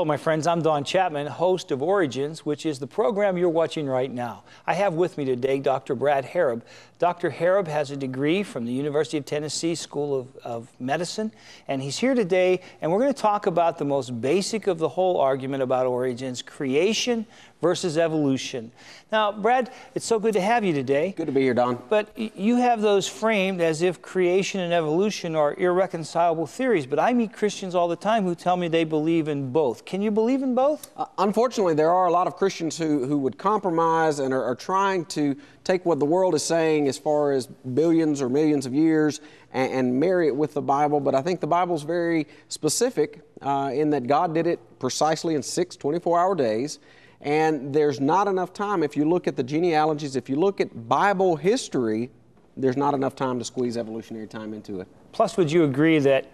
Hello, my friends. I'm Don Chapman, host of Origins, which is the program you're watching right now. I have with me today Dr. Brad Harrub. Dr. Harrub has a degree from the University of Tennessee School of Medicine, and he's here today, and we're going to talk about the most basic of the whole argument about origins, creation versus evolution. Now, Brad, it's so good to have you today. Good to be here, Don. But you have those framed as if creation and evolution are irreconcilable theories, but I meet Christians all the time who tell me they believe in both. Can you believe in both? Unfortunately, there are a lot of Christians who would compromise and are trying to take what the world is saying as far as billions or millions of years and marry it with the Bible. But I think the Bible's very specific in that God did it precisely in 6 24-hour days. And there's not enough time. If you look at the genealogies, if you look at Bible history, there's not enough time to squeeze evolutionary time into it. Plus, would you agree that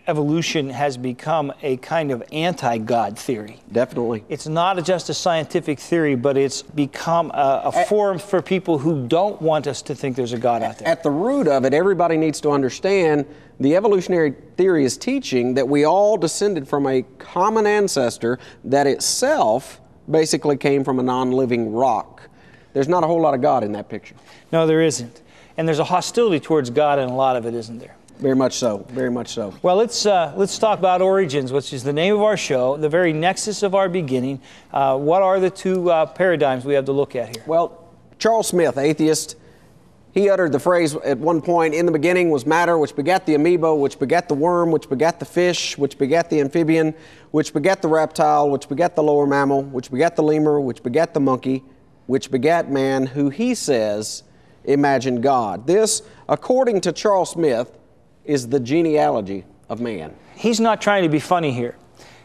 evolution has become a kind of anti-God theory? Definitely. It's not just a scientific theory, but it's become a forum for people who don't want us to think there's a God out there. At the root of it, everybody needs to understand the evolutionary theory is teaching that we all descended from a common ancestor that itself basically came from a non-living rock. There's not a whole lot of God in that picture. No, there isn't. And there's a hostility towards God in a lot of it, isn't there? Very much so. Very much so. Well, let's talk about Origins, which is the name of our show, the very nexus of our beginning. What are the two paradigms we have to look at here? Well, Charles Smith, atheist, he uttered the phrase at one point, "In the beginning was matter, which begat the amoeba, which begat the worm, which begat the fish, which begat the amphibian, which begat the reptile, which begat the lower mammal, which begat the lemur, which begat the monkey, which begat man, who he says imagined God." This, according to Charles Smith, is the genealogy of man. He's not trying to be funny here.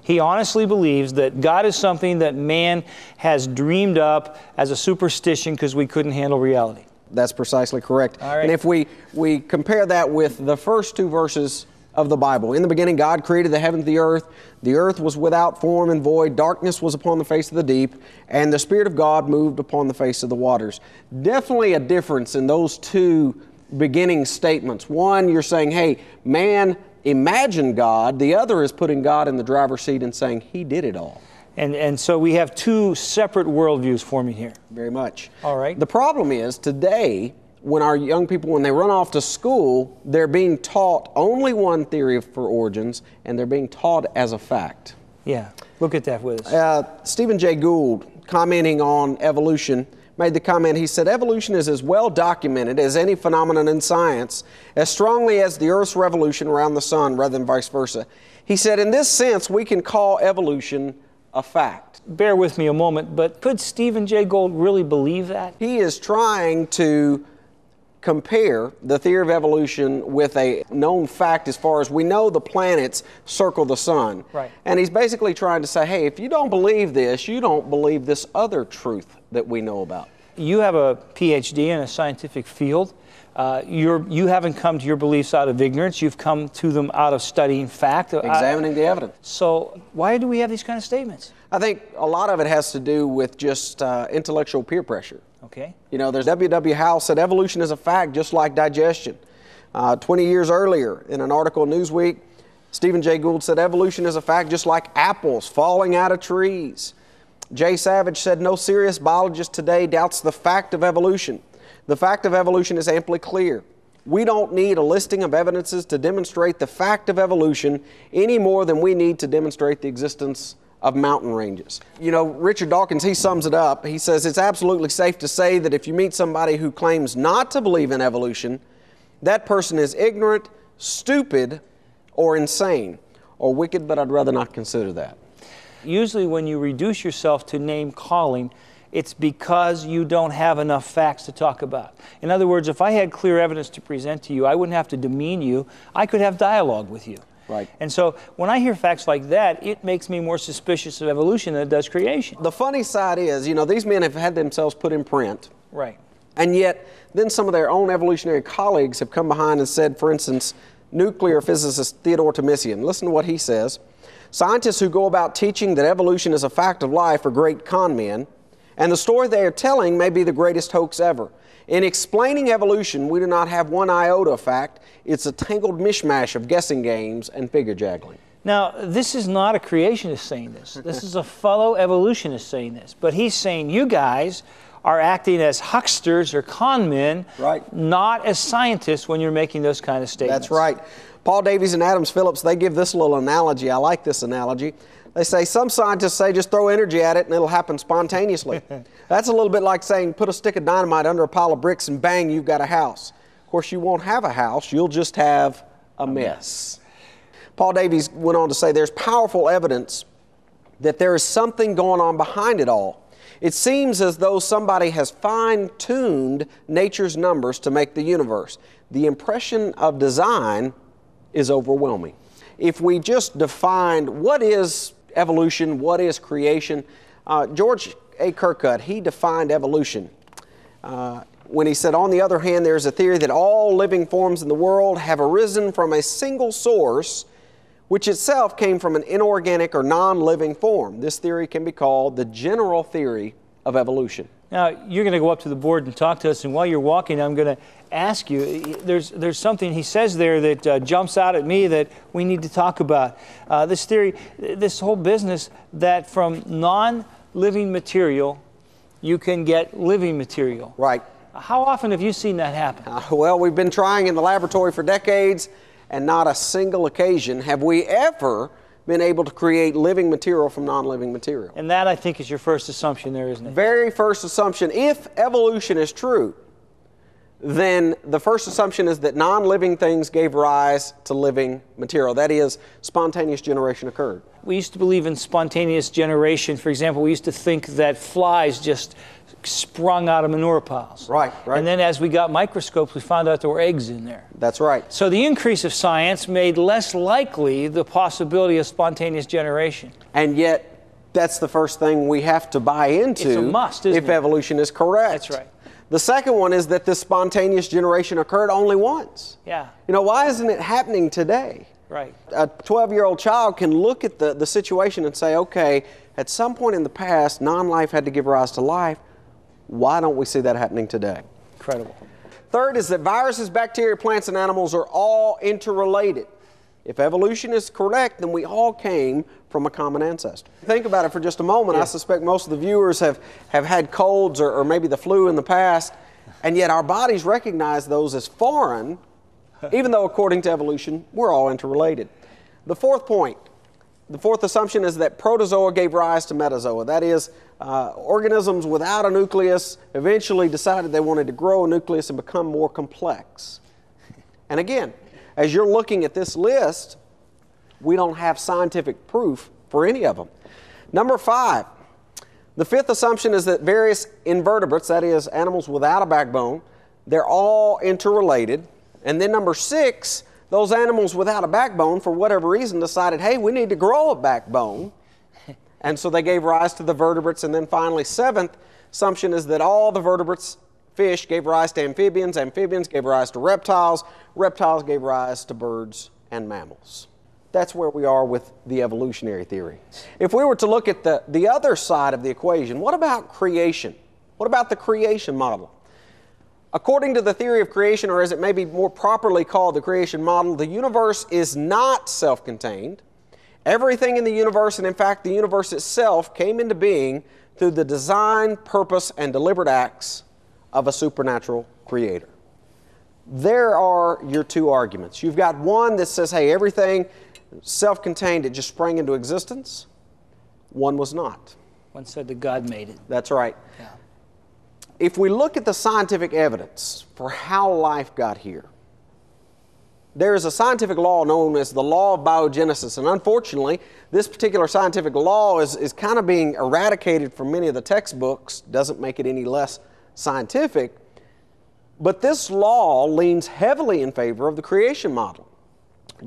He honestly believes that God is something that man has dreamed up as a superstition because we couldn't handle reality. That's precisely correct. All right. And if we compare that with the first two verses of the Bible, "In the beginning God created the heaven and the earth was without form and void, darkness was upon the face of the deep, and the Spirit of God moved upon the face of the waters." Definitely a difference in those two beginning statements. One, you're saying, hey, man imagined God. The other is putting God in the driver's seat and saying he did it all. And so we have two separate worldviews forming here. Very much. All right. The problem is today, when our young people, when they run off to school, they're being taught only one theory for origins, and they're being taught as a fact. Yeah, look at that with us. Stephen Jay Gould, commenting on evolution, made the comment, he said, "Evolution is as well documented as any phenomenon in science, as strongly as the Earth's revolution around the sun, rather than vice versa." He said, "In this sense, we can call evolution a fact." Bear with me a moment, but could Stephen Jay Gould really believe that? He is trying to compare the theory of evolution with a known fact as far as we know the planets circle the sun. Right. And he's basically trying to say, hey, if you don't believe this, you don't believe this other truth that we know about. You have a PhD in a scientific field. You haven't come to your beliefs out of ignorance. You've come to them out of studying fact. Examining the evidence. So why do we have these kind of statements? I think a lot of it has to do with just intellectual peer pressure. Okay. You know, there's W.W. Howe said evolution is a fact just like digestion. 20 years earlier, in an article in Newsweek, Stephen Jay Gould said evolution is a fact just like apples falling out of trees. Jay Savage said no serious biologist today doubts the fact of evolution. The fact of evolution is amply clear. We don't need a listing of evidences to demonstrate the fact of evolution any more than we need to demonstrate the existence of mountain ranges. You know, Richard Dawkins, he sums it up. He says, it's absolutely safe to say that if you meet somebody who claims not to believe in evolution, that person is ignorant, stupid, or insane, or wicked, but I'd rather not consider that. Usually when you reduce yourself to name calling, it's because you don't have enough facts to talk about. In other words, if I had clear evidence to present to you, I wouldn't have to demean you. I could have dialogue with you. Right. And so when I hear facts like that, it makes me more suspicious of evolution than it does creation. The funny side is, you know, these men have had themselves put in print. Right. And yet, then some of their own evolutionary colleagues have come behind and said, for instance, nuclear physicist Theodore Thomisian, listen to what he says. "Scientists who go about teaching that evolution is a fact of life are great con men, and the story they are telling may be the greatest hoax ever. In explaining evolution, we do not have one iota of fact. It's a tangled mishmash of guessing games and figure juggling." Now, this is not a creationist saying this. This is a fellow evolutionist saying this. But he's saying you guys are acting as hucksters or con men, right, not as scientists when you're making those kind of statements. That's right. Paul Davies and Adams Phillips, they give this little analogy. I like this analogy. They say some scientists say just throw energy at it and it'll happen spontaneously. That's a little bit like saying put a stick of dynamite under a pile of bricks and bang, you've got a house. Of course, you won't have a house, you'll just have a mess. Paul Davies went on to say there's powerful evidence that there is something going on behind it all. It seems as though somebody has fine-tuned nature's numbers to make the universe. The impression of design is overwhelming. If we just defined what is evolution, what is creation, George A. Kirkut, he defined evolution when he said, on the other hand, there's a theory that all living forms in the world have arisen from a single source, which itself came from an inorganic or non-living form. This theory can be called the general theory of evolution. Now, you're going to go up to the board and talk to us, and while you're walking, I'm going to ask you, there's something he says there that jumps out at me that we need to talk about. This theory, this whole business that from non-living material, you can get living material. Right. How often have you seen that happen? Well, we've been trying in the laboratory for decades, and not a single occasion have we ever been able to create living material from non-living material. And that, I think, is your first assumption there, isn't it? Very first assumption. If evolution is true, then the first assumption is that non-living things gave rise to living material. That is, spontaneous generation occurred. We used to believe in spontaneous generation. For example, we used to think that flies just sprung out of manure piles. Right, right. And then as we got microscopes, we found out there were eggs in there. That's right. So the increase of science made less likely the possibility of spontaneous generation. And yet, that's the first thing we have to buy into. It's a must, isn't if it? evolution is correct. That's right. The second one is that this spontaneous generation occurred only once. Yeah. You know, why isn't it happening today? Right. A 12-year-old child can look at the situation and say, okay, at some point in the past, non-life had to give rise to life. Why don't we see that happening today? Incredible. Third is that viruses, bacteria, plants, and animals are all interrelated. If evolution is correct, then we all came from a common ancestor. Think about it for just a moment. Yeah. I suspect most of the viewers have had colds or maybe the flu in the past, and yet our bodies recognize those as foreign, even though according to evolution, we're all interrelated. The fourth point, the fourth assumption is that protozoa gave rise to metazoa. That is, organisms without a nucleus eventually decided they wanted to grow a nucleus and become more complex. And again, as you're looking at this list, we don't have scientific proof for any of them. Number 5, the fifth assumption is that various invertebrates, that is, animals without a backbone, they're all interrelated. And then number 6, those animals without a backbone, for whatever reason, decided, hey, we need to grow a backbone. And so they gave rise to the vertebrates. And then finally, seventh assumption is that all the vertebrates, fish, gave rise to amphibians. Amphibians gave rise to reptiles. Reptiles gave rise to birds and mammals. That's where we are with the evolutionary theory. If we were to look at the other side of the equation, what about creation? What about the creation model? According to the theory of creation, or as it may be more properly called the creation model, the universe is not self-contained. Everything in the universe, and in fact the universe itself, came into being through the design, purpose, and deliberate acts of a supernatural creator. There are your two arguments. You've got one that says, hey, everything self-contained, it just sprang into existence. One was not. One said that God made it. That's right. Yeah. If we look at the scientific evidence for how life got here, there is a scientific law known as the law of biogenesis, and unfortunately, this particular scientific law is kind of being eradicated from many of the textbooks. Doesn't make it any less scientific, but this law leans heavily in favor of the creation model.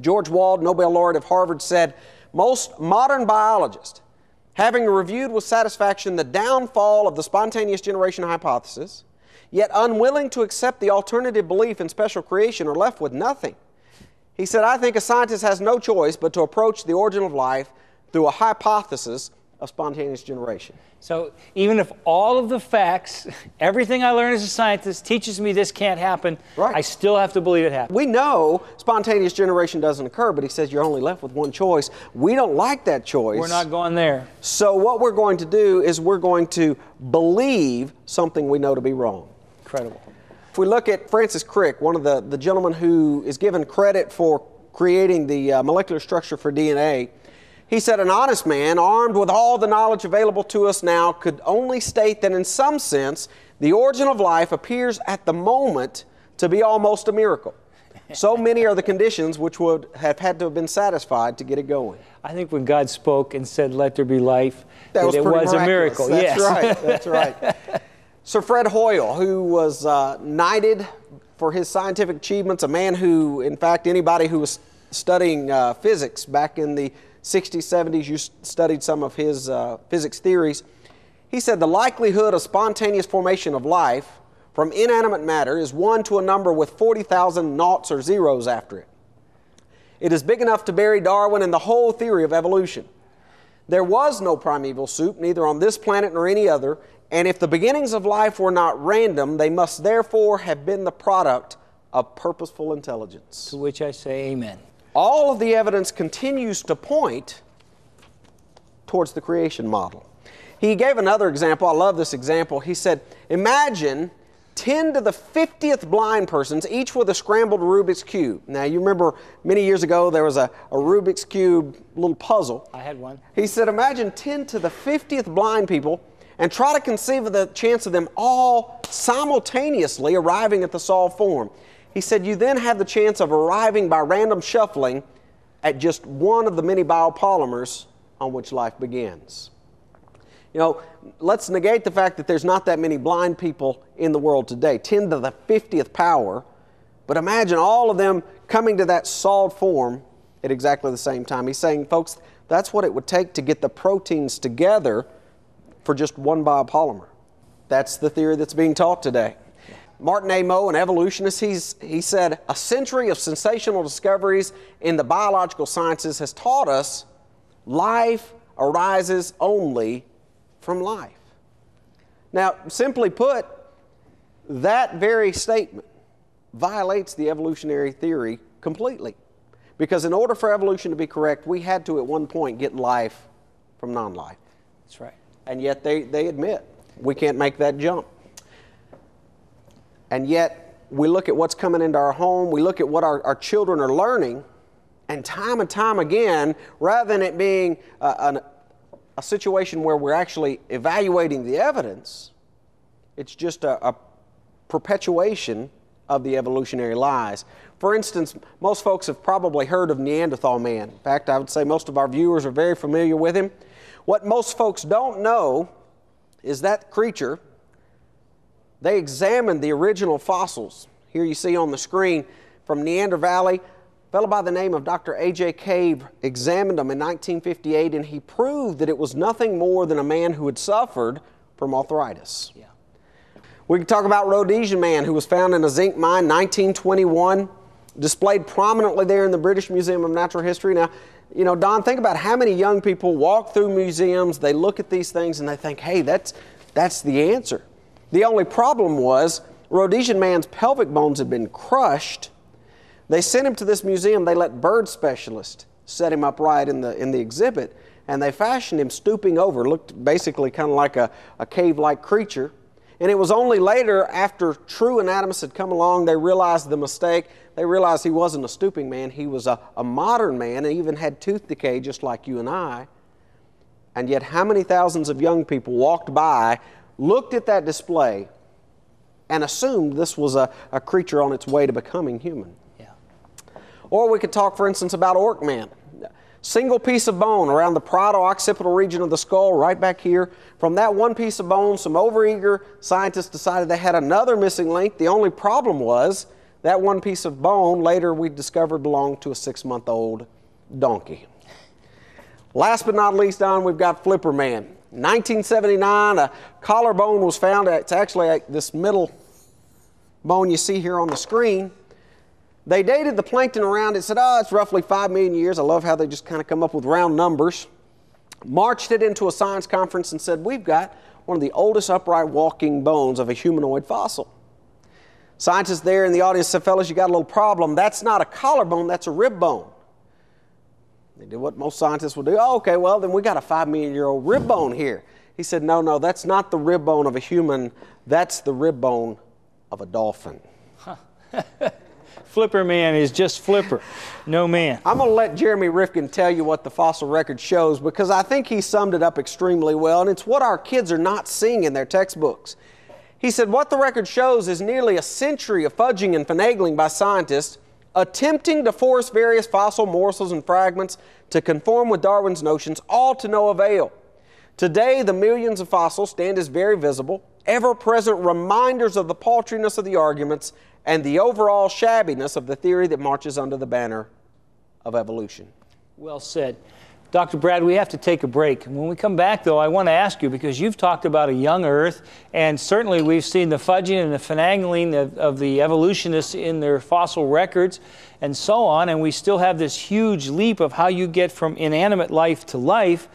George Wald, Nobel laureate of Harvard, said, most modern biologists, having reviewed with satisfaction the downfall of the spontaneous generation hypothesis, yet unwilling to accept the alternative belief in special creation, are left with nothing. He said, I think a scientist has no choice but to approach the origin of life through a hypothesis of spontaneous generation. So even if all of the facts, everything I learn as a scientist teaches me this can't happen, right, I still have to believe it happens. We know spontaneous generation doesn't occur, but he says you're only left with one choice. We don't like that choice. We're not going there. So what we're going to do is we're going to believe something we know to be wrong. Incredible. If we look at Francis Crick, one of the gentlemen who is given credit for creating the molecular structure for DNA, he said, an honest man, armed with all the knowledge available to us now, could only state that in some sense, the origin of life appears at the moment to be almost a miracle. So many are the conditions which would have had to have been satisfied to get it going. I think when God spoke and said, let there be life, that it was a miracle. That's yes. right, that's right. Sir Fred Hoyle, who was knighted for his scientific achievements, a man who, in fact, anybody who was studying physics back in the 60s, 70s, you studied some of his physics theories. He said the likelihood of spontaneous formation of life from inanimate matter is 1 to a number with 40,000 noughts or zeros after it. It is big enough to bury Darwin and the whole theory of evolution. There was no primeval soup, neither on this planet nor any other, and if the beginnings of life were not random, they must therefore have been the product of purposeful intelligence. To which I say amen. All of the evidence continues to point towards the creation model. He gave another example. I love this example. He said, imagine 10 to the 50th blind persons, each with a scrambled Rubik's Cube. Now, you remember many years ago there was a Rubik's Cube little puzzle. I had one. He said, imagine 10 to the 50th blind people and try to conceive of the chance of them all simultaneously arriving at the solved form. He said, you then have the chance of arriving by random shuffling at just one of the many biopolymers on which life begins. You know, let's negate the fact that there's not that many blind people in the world today, 10 to the 50th power, but imagine all of them coming to that solved form at exactly the same time. He's saying, folks, that's what it would take to get the proteins together for just one biopolymer. That's the theory that's being taught today. Martin A. Moe, an evolutionist, he said, a century of sensational discoveries in the biological sciences has taught us life arises only from life. Now, simply put, that very statement violates the evolutionary theory completely. Because in order for evolution to be correct, we had to at one point get life from non-life. That's right. And yet they admit we can't make that jump. And yet we look at what's coming into our home, we look at what our children are learning, and time again, rather than it being a situation where we're actually evaluating the evidence, it's just a perpetuation of the evolutionary lies. For instance, most folks have probably heard of Neanderthal man. In fact, I would say most of our viewers are very familiar with him. What most folks don't know is that creature, they examined the original fossils. Here you see on the screen from Neander Valley. A fellow by the name of Dr. A.J. Cave examined them in 1958, and he proved that it was nothing more than a man who had suffered from arthritis. Yeah. We can talk about Rhodesian man, who was found in a zinc mine, 1921, displayed prominently there in the British Museum of Natural History. Now, you know, Don, think about how many young people walk through museums, they look at these things, and they think, hey, that's the answer. The only problem was Rhodesian man's pelvic bones had been crushed. They sent him to this museum. They let bird specialists set him upright in the exhibit, and they fashioned him stooping over. Looked basically kind of like a cave-like creature. And it was only later, after true anatomists had come along, they realized the mistake. They realized he wasn't a stooping man. He was a modern man and even had tooth decay just like you and I. And yet how many thousands of young people walked by, looked at that display, and assumed this was a creature on its way to becoming human. Yeah. Or we could talk, for instance, about Orc man. Single piece of bone around the parieto-occipital region of the skull, right back here. From that one piece of bone, some overeager scientists decided they had another missing link. The only problem was that one piece of bone later we discovered belonged to a 6-month-old donkey. Last but not least, Don, we've got Flipper man. 1979, a collarbone was found. It's actually this middle bone you see here on the screen. They dated the plankton around it, said, oh, it's roughly 5 million years. I love how they just kind of come up with round numbers. marched it into a science conference and said, we've got one of the oldest upright walking bones of a humanoid fossil. Scientists there in the audience said, fellas, you got a little problem. That's not a collarbone, that's a rib bone. They did what most scientists would do. Oh, okay, well, then we got a 5 million-year-old rib bone here. He said, no, that's not the rib bone of a human. That's the rib bone of a dolphin. Huh. Flipper man is just Flipper, no man. I'm going to let Jeremy Rifkin tell you what the fossil record shows, because I think he summed it up extremely well, and it's what our kids are not seeing in their textbooks. He said what the record shows is nearly a century of fudging and finagling by scientists attempting to force various fossil morsels and fragments to conform with Darwin's notions, all to no avail. Today, the millions of fossils stand as very visible, ever-present reminders of the paltriness of the arguments and the overall shabbiness of the theory that marches under the banner of evolution. Well said. Dr. Brad, we have to take a break. When we come back, though, I want to ask you, because you've talked about a young Earth, and certainly we've seen the fudging and the finagling of the evolutionists in their fossil records and so on, and we still have this huge leap of how you get from inanimate life to life.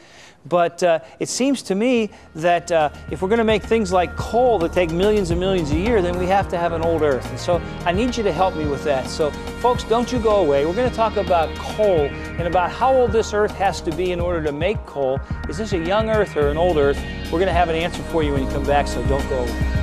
But it seems to me that if we're going to make things like coal that take millions and millions a year, then we have to have an old Earth. And so I need you to help me with that. So folks, don't you go away. We're going to talk about coal and about how old this Earth has to be in order to make coal. Is this a young Earth or an old Earth? We're going to have an answer for you when you come back, so don't go away.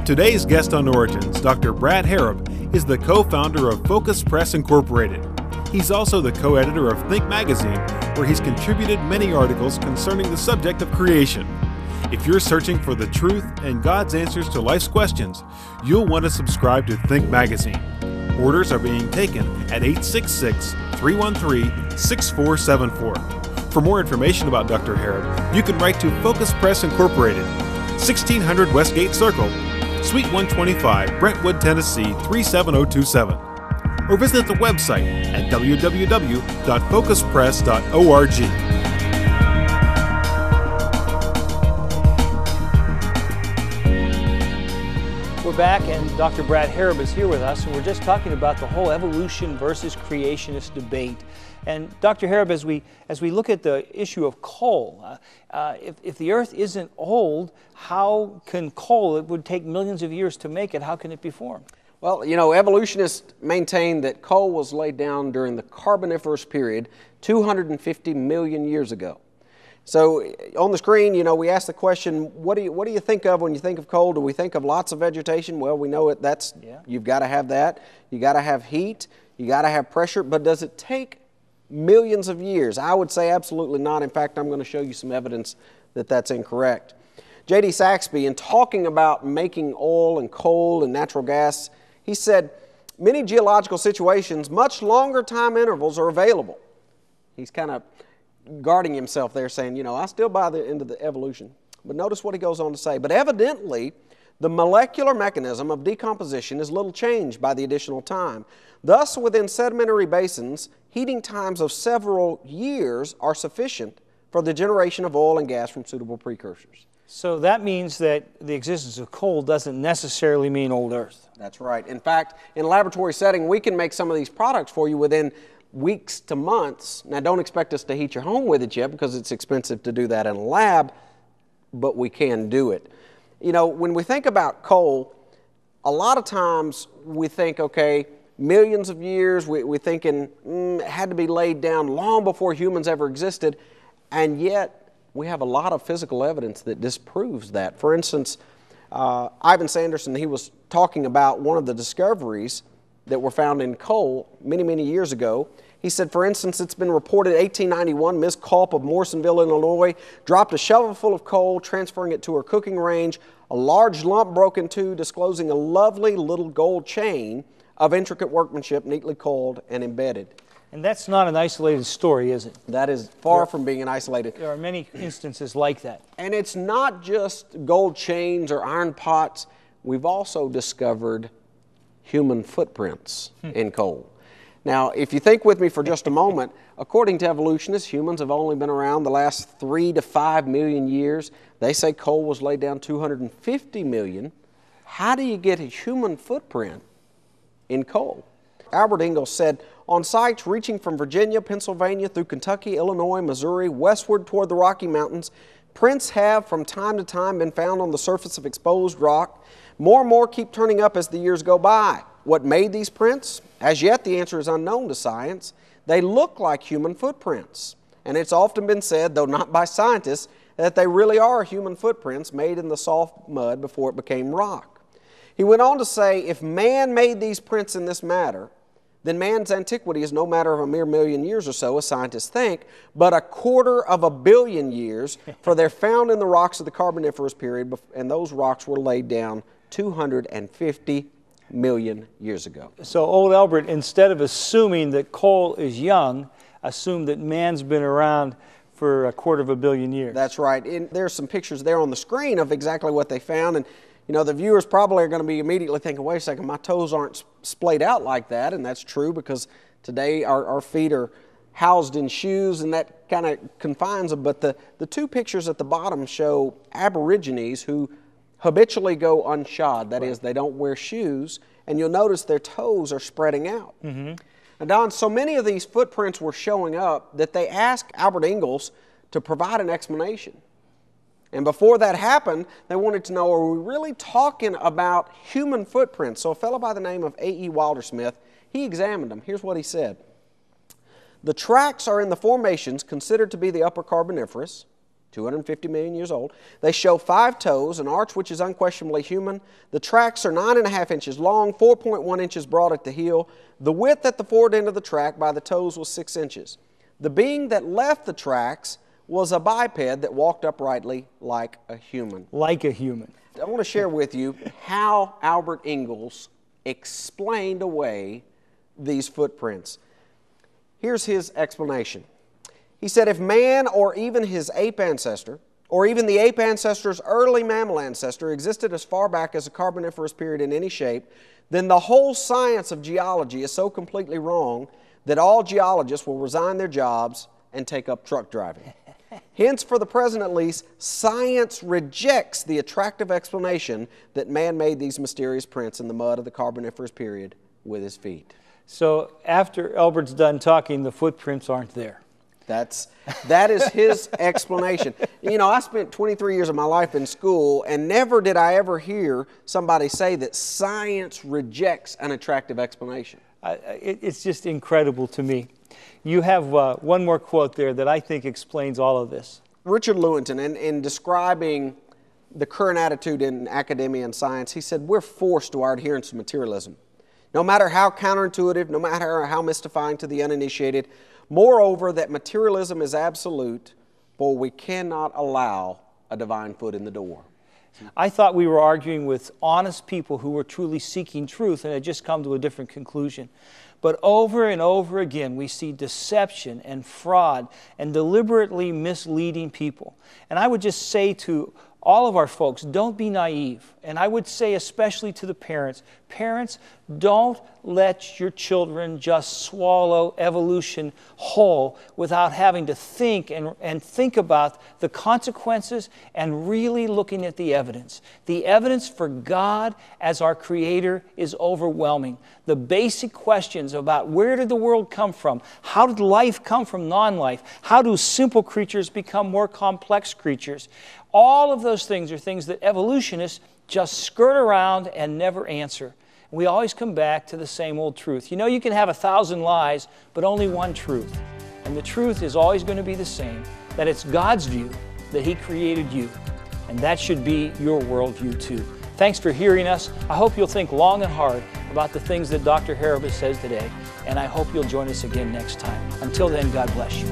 Today's guest on Origins, Dr. Brad Harrub, is the co-founder of Focus Press Incorporated. He's also the co-editor of Think Magazine, where he's contributed many articles concerning the subject of creation. If you're searching for the truth and God's answers to life's questions, you'll want to subscribe to Think Magazine. Orders are being taken at 866-313-6474. For more information about Dr. Harrub, you can write to Focus Press Incorporated, 1600 Westgate Circle, Suite 125, Brentwood, Tennessee 37027, or visit the website at www.focuspress.org. We're back, and Dr. Brad Harrub is here with us, and we're just talking about the whole evolution versus creationist debate. And Dr. Harrub, as we look at the issue of coal, if the Earth isn't old, how can coal, it would take millions of years to make it, how can it be formed? Well, you know, evolutionists maintain that coal was laid down during the Carboniferous period 250 million years ago. So on the screen, you know, we ask the question, what do you think of when you think of coal? Do we think of lots of vegetation? Well, we know you've got to have that. You got to have heat. You got to have pressure. But does it take millions of years? I would say absolutely not. In fact, I'm going to show you some evidence that that's incorrect. J.D. Saxby, in talking about making oil and coal and natural gas, he said, many geological situations, much longer time intervals are available. He's kind of guarding himself there, saying, you know, I still buy into the evolution. But notice what he goes on to say. But evidently, the molecular mechanism of decomposition is little changed by the additional time. Thus, within sedimentary basins, heating times of several years are sufficient for the generation of oil and gas from suitable precursors. So that means that the existence of coal doesn't necessarily mean old Earth. That's right. In fact, in a laboratory setting, we can make some of these products for you within weeks to months. Now, don't expect us to heat your home with it yet, because it's expensive to do that in a lab, but we can do it. You know, when we think about coal, a lot of times we think, okay, millions of years, we're thinking it had to be laid down long before humans ever existed, and yet we have a lot of physical evidence that disproves that. For instance, Ivan Sanderson, he was talking about one of the discoveries that were found in coal many, many years ago. He said, for instance, it's been reported 1891, Miss Culp of Morrisonville, Illinois, dropped a shovelful of coal, transferring it to her cooking range. A large lump broke in two, disclosing a lovely little gold chain of intricate workmanship, neatly coiled and embedded. And that's not an isolated story, is it? That is far from being an isolated. There are many instances like that. And it's not just gold chains or iron pots. We've also discovered human footprints in coal. Now, if you think with me for just a moment, according to evolutionists, humans have only been around the last 3 to 5 million years. They say coal was laid down 250 million. How do you get a human footprint in coal? Albert Ingalls said, on sites reaching from Virginia, Pennsylvania, through Kentucky, Illinois, Missouri, westward toward the Rocky Mountains, prints have from time to time been found on the surface of exposed rock. More and more keep turning up as the years go by. What made these prints? As yet, the answer is unknown to science. They look like human footprints. And it's often been said, though not by scientists, that they really are human footprints made in the soft mud before it became rock. He went on to say, if man made these prints in this matter, then man's antiquity is no matter of a mere million years or so, as scientists think, but 250 million years, for they're found in the rocks of the Carboniferous period, and those rocks were laid down 250 million years ago. So old Albert, instead of assuming that coal is young, assumed that man's been around for 250 million years. That's right. And there's some pictures there on the screen of exactly what they found. And you know, the viewers probably are going to be immediately thinking, wait a second, my toes aren't splayed out like that. And that's true, because today our feet are housed in shoes, and that kind of confines them. But the two pictures at the bottom show Aborigines who habitually go unshod. That is, they don't wear shoes. And you'll notice their toes are spreading out. And Don, so many of these footprints were showing up that they asked Albert Ingalls to provide an explanation. And before that happened, they wanted to know, are we really talking about human footprints? So a fellow by the name of A.E. Wilder-Smith, he examined them. Here's what he said. The tracks are in the formations considered to be the Upper Carboniferous, 250 million years old. They show 5 toes, an arch which is unquestionably human. The tracks are 9.5 inches long, 4.1 inches broad at the heel. The width at the forward end of the track by the toes was 6 inches. The being that left the tracks was a biped that walked uprightly like a human. Like a human. I want to share with you how Albert Ingalls explained away these footprints. Here's his explanation. He said, if man or even his ape ancestor, or even the ape ancestor's early mammal ancestor existed as far back as the Carboniferous period in any shape, then the whole science of geology is so completely wrong that all geologists will resign their jobs and take up truck driving. Hence, for the present at least, science rejects the attractive explanation that man made these mysterious prints in the mud of the Carboniferous period with his feet. So after Albert's done talking, the footprints aren't there. That is his explanation. You know, I spent 23 years of my life in school, and never did I ever hear somebody say that science rejects an attractive explanation. It's just incredible to me. You have one more quote there that I think explains all of this. Richard Lewontin, in describing the current attitude in academia and science, he said, we're forced to our adherence to materialism. No matter how counterintuitive, no matter how mystifying to the uninitiated, moreover, that materialism is absolute, for we cannot allow a divine foot in the door. I thought we were arguing with honest people who were truly seeking truth and had just come to a different conclusion. But over and over again, we see deception and fraud and deliberately misleading people. And I would just say to all of our folks, don't be naive. And I would say especially to the parents, don't let your children just swallow evolution whole without having to think and think about the consequences and really looking at the evidence. The evidence for God as our Creator is overwhelming. The basic questions about where did the world come from? How did life come from non-life? How do simple creatures become more complex creatures? All of those things are things that evolutionists just skirt around and never answer. We always come back to the same old truth. You know, you can have 1,000 lies, but only one truth. And the truth is always going to be the same, that it's God's view, that He created you. And that should be your worldview too. Thanks for hearing us. I hope you'll think long and hard about the things that Dr. Harrub says today. And I hope you'll join us again next time. Until then, God bless you.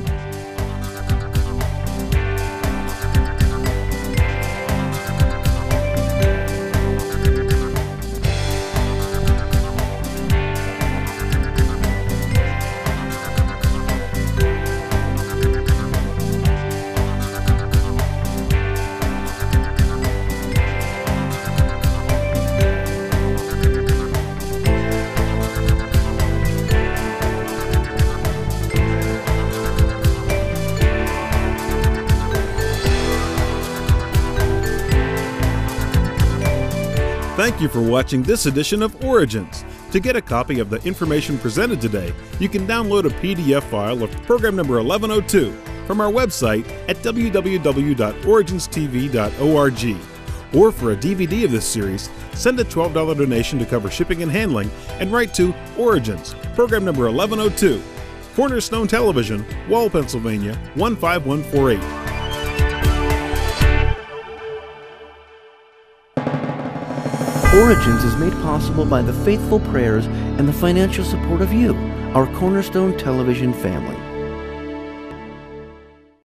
Thank you for watching this edition of Origins. To get a copy of the information presented today, you can download a PDF file of program number 1102 from our website at www.originstv.org. Or for a DVD of this series, send a $12 donation to cover shipping and handling and write to Origins, program number 1102, Cornerstone TeleVision, Wall, Pennsylvania 15148. Origins is made possible by the faithful prayers and the financial support of you, our Cornerstone TeleVision family.